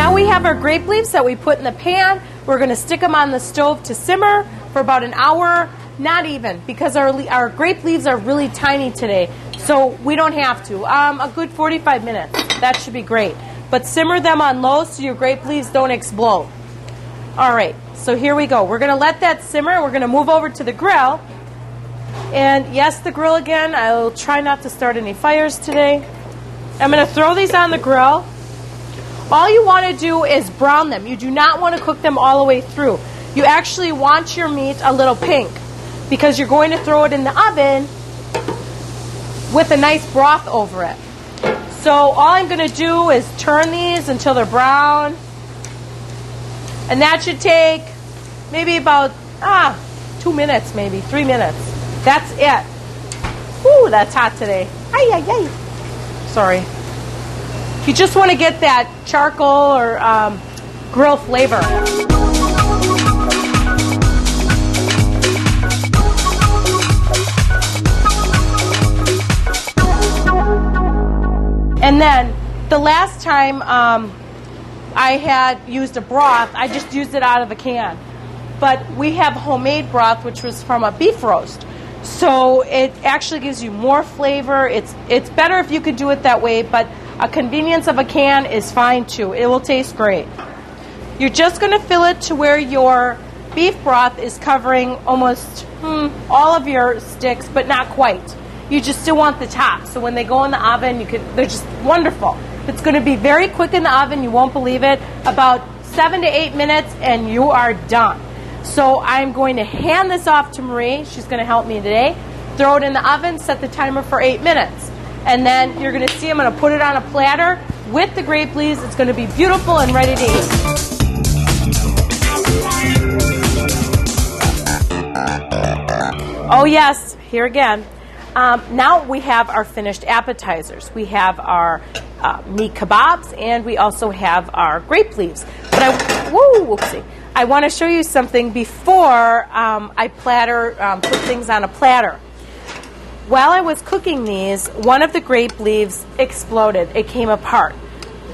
Now we have our grape leaves that we put in the pan. We're going to stick them on the stove to simmer for about an hour. Not even, because our grape leaves are really tiny today, so we don't have to. A good 45 minutes. That should be great. But simmer them on low so your grape leaves don't explode. All right, so here we go. We're going to let that simmer. We're going to move over to the grill. And yes, the grill again. I'll try not to start any fires today. I'm going to throw these on the grill. All you want to do is brown them. You do not want to cook them all the way through. You actually want your meat a little pink because you're going to throw it in the oven with a nice broth over it. So all I'm going to do is turn these until they're brown. And that should take maybe about 2 minutes, maybe 3 minutes. That's it. Ooh, that's hot today. Ay, ay, ay. Sorry. You just want to get that charcoal or grill flavor. And then the last time I had used a broth, I just used it out of a can. But we have homemade broth, which was from a beef roast. So it actually gives you more flavor. It's better if you could do it that way, but a convenience of a can is fine too. It will taste great. You're just going to fill it to where your beef broth is covering almost all of your sticks, but not quite. You just still want the top. So when they go in the oven, they're just wonderful. It's going to be very quick in the oven. You won't believe it. About 7 to 8 minutes and you are done. So I'm going to hand this off to Marie. She's going to help me today. Throw it in the oven, set the timer for 8 minutes. And then you're going to see I'm going to put it on a platter with the grape leaves. It's going to be beautiful and ready to eat. Oh yes, here again. Now we have our finished appetizers. We have our meat kebabs and we also have our grape leaves. But I want to show you something before I put things on a platter. While I was cooking these, one of the grape leaves exploded. It came apart.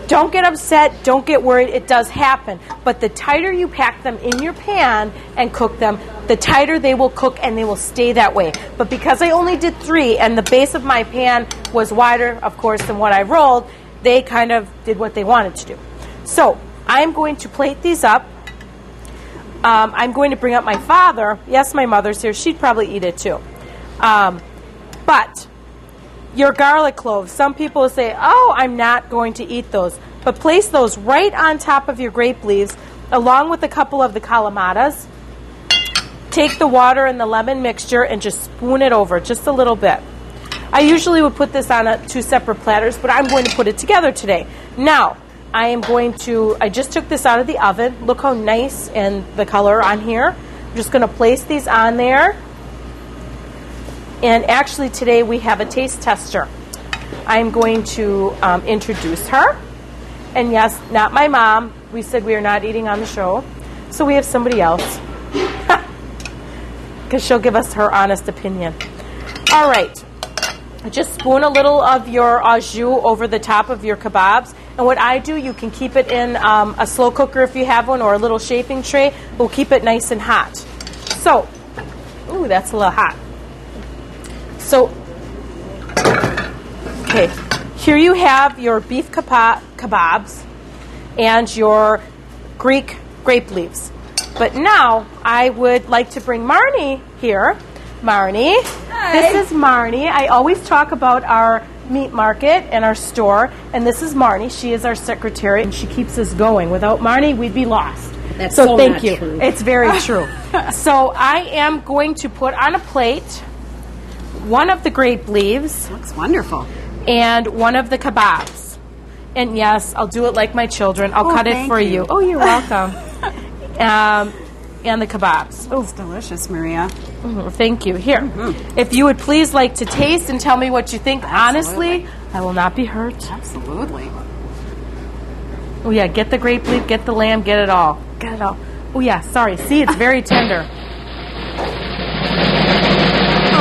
Don't get upset. Don't get worried. It does happen. But the tighter you pack them in your pan and cook them, the tighter they will cook and they will stay that way. But because I only did 3 and the base of my pan was wider, of course, than what I rolled, they kind of did what they wanted to do. So I'm going to plate these up. I'm going to bring up my father. Yes, my mother's here. She'd probably eat it too. But your garlic cloves, some people say, oh, I'm not going to eat those. But place those right on top of your grape leaves, along with a couple of the kalamatas. Take the water and the lemon mixture and just spoon it over just a little bit. I usually would put this on 2 separate platters, but I'm going to put it together today. Now, I just took this out of the oven. Look how nice and the color on here. I'm just going to place these on there. And actually today we have a taste tester. I'm going to introduce her. And yes, not my mom. We said we are not eating on the show. So we have somebody else. Because she'll give us her honest opinion. All right. Just spoon a little of your au jus over the top of your kebabs. And what I do, you can keep it in a slow cooker if you have one, or a little shaping tray. We'll keep it nice and hot. So, ooh, that's a little hot. So, okay, here you have your beef kebabs and your Greek grape leaves. But now I would like to bring Marnie here. Marnie, hi. This is Marnie. I always talk about our meat market and our store, and this is Marnie. She is our secretary, and she keeps us going. Without Marnie, we'd be lost. That's so thank you. True. It's very true. So I am going to put on a plate one of the grape leaves. Looks wonderful. And one of the kebabs. And yes, I'll do it like my children. I'll cut it for you. Oh, you're welcome. And the kebabs. Oh, it's delicious, Maria. Thank you. Here, if you would please like to taste and tell me what you think. Absolutely. Honestly, I will not be hurt. Absolutely. Oh, yeah, get the grape leaf, get the lamb, get it all. Get it all. Oh, yeah, sorry. See, it's very tender.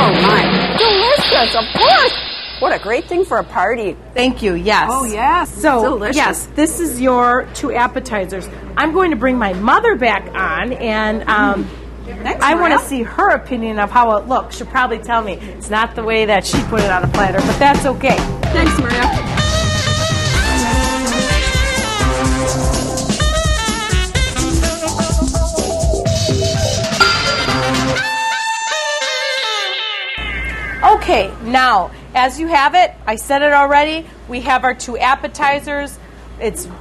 Oh, my. Delicious, of course. What a great thing for a party. Thank you, yes. Oh, yes. So, Delicious. yes, this is your 2 appetizers. I'm going to bring my mother back on, and Thanks, I want Maria. to see her opinion of how it looks. She'll probably tell me it's not the way that she put it on a platter, but that's okay. Thanks, Maria. Okay, now, as you have it, I said it already, we have our 2 appetizers.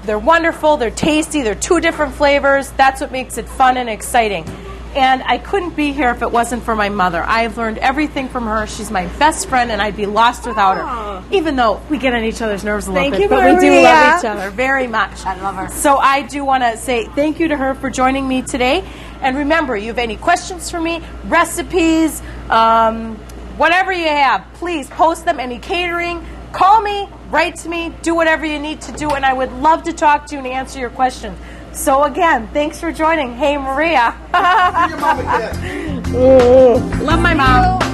They're wonderful, they're tasty, they're 2 different flavors. That's what makes it fun and exciting. And I couldn't be here if it wasn't for my mother. I've learned everything from her. She's my best friend, and I'd be lost without her. Even though we get on each other's nerves a little Thank bit, you, but we do Maria. love each other very much. I love her. So I do want to say thank you to her for joining me today. And remember, you have any questions for me, recipes, whatever you have, please post them. Any catering, call me, write to me, do whatever you need to do, and I would love to talk to you and answer your questions. So again, thanks for joining. Hey, Maria. See your mom again. Love my mom.